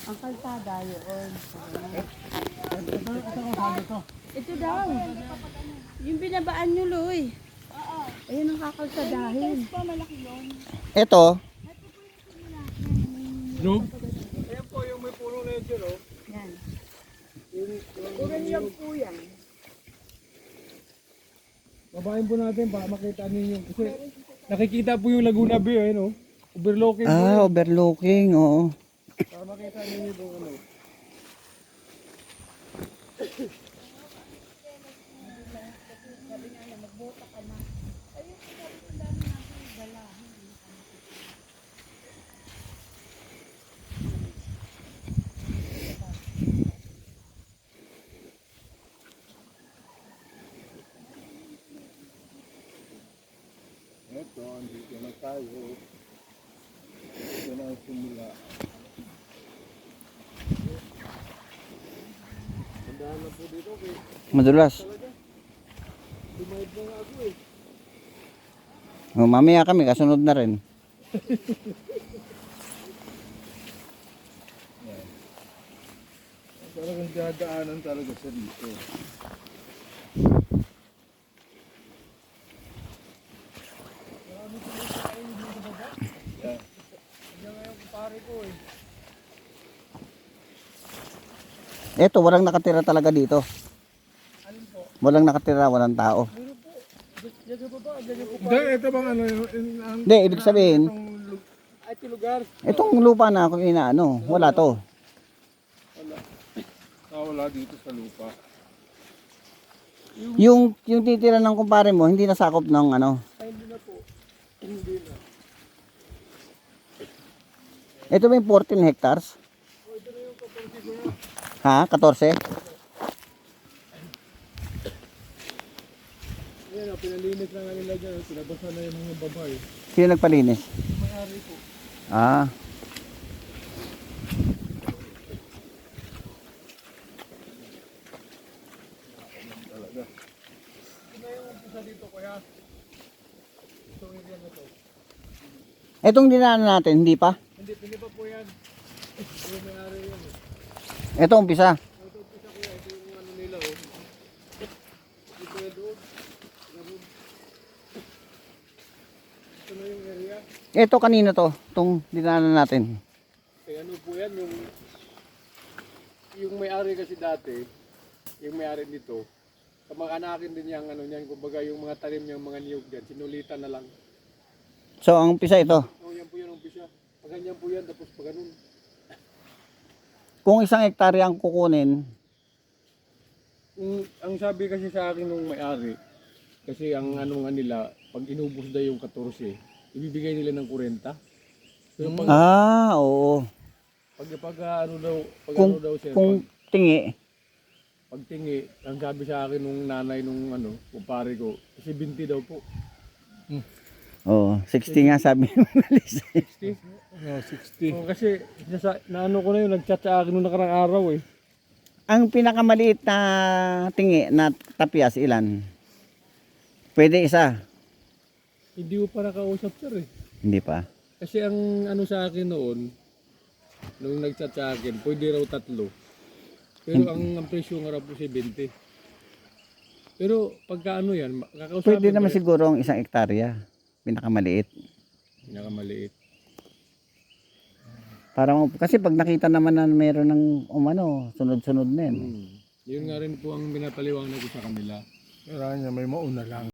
Ang kalsada yun. Ito daw. Yung binabaan nyo, Loy. Ayun ang kakalsadahin. Ito. Loob? Ayan po yung may puno na yun, oh. Yan. Puro niyang po yan. Babayin po natin para makita ninyo. Kasi nakikita po yung Laguna Bay, ayun, oh. Overlooking. Overlooking, oo. Para makita ninyo itong ano. Ito, andito na tayo. Ito na ang simula. Tandaan na po dito, okay? Madulas. Dumayad na nga ako eh. Mamaya kami, kasunod na rin. Talagang dadaanan talaga sa dito. Ito, walang nakatira talaga dito. Walang nakatira, walang tao. Hindi, ito bang ano yung... Hindi, ibig sabihin, Ito lugar. itong lupa na ako inaano, wala to. Wala. Wala dito sa lupa. Yung titira ng kumpare mo, hindi nasakop ng ano. Ay, hindi na po. Hindi na. Ito ba yung 14 hectares? Ha? 14? Ayan, pinalinis na nga nila dyan. Pinabasa na yung mga babay. Sino nagpalinis? May-ari po. Ah. Talaga. Ito na yung umpisa dito, kuya. Itong area na to. Itong dinaanan natin, hindi pa? Hindi pa po yan. Ito yung may-ari yan eh. Ito umpisa. Ito umpisa kuya. Ito yung ano nila oh. Ito yung doon. Ito na yung area. Ito kanina to, itong dinaanan natin. Eh ano po yan, yung may-ari kasi dati, yung may-ari nito, kamag-anakin din yung ano niyan, kumbaga yung mga talim niyang mga niyog diyan, sinulitan na lang. So ang umpisa ito. Oh, yan po yan ang umpisa. Pag ganyan po yan, tapos pag ganun. Kung 1 hektarya ang kukunin, Ang sabi kasi sa akin nung may-ari, kasi ang ano nga nila, pag inubos na yung 14, ibibigay nila ng 40. Pero pag, oo. pag ano daw, Kung, ano daw sir, kung tingi, pag tingi, ang sabi sa akin nung nanay nung ano, kumpare ko, 70 daw po. oh, 60 nga sabi ng malis. 60? No, 60. Oh, kasi naano ko na yun, nag-chat sa akin nung nakarang araw eh. Ang pinakamaliit na tingi na tapyas, ilan? Pwede isa. Hindi ko pa nakausap sir eh. Hindi pa. Kasi ang ano sa akin noon, nung nag-chat sa akin, pwede raw 3. Pero ang presyo nga raw po 70. Pero pagka ano yan, kakausapin Pwede naman ko siguro ang 1 hektarya. Pinakamaliit. pinakamaliit. Para kasi pag nakita naman na meron ng sunod-sunod na yan. Yun nga rin po ang pinapaliwanag ko sa kanila. Kailangan niya may mauna lang.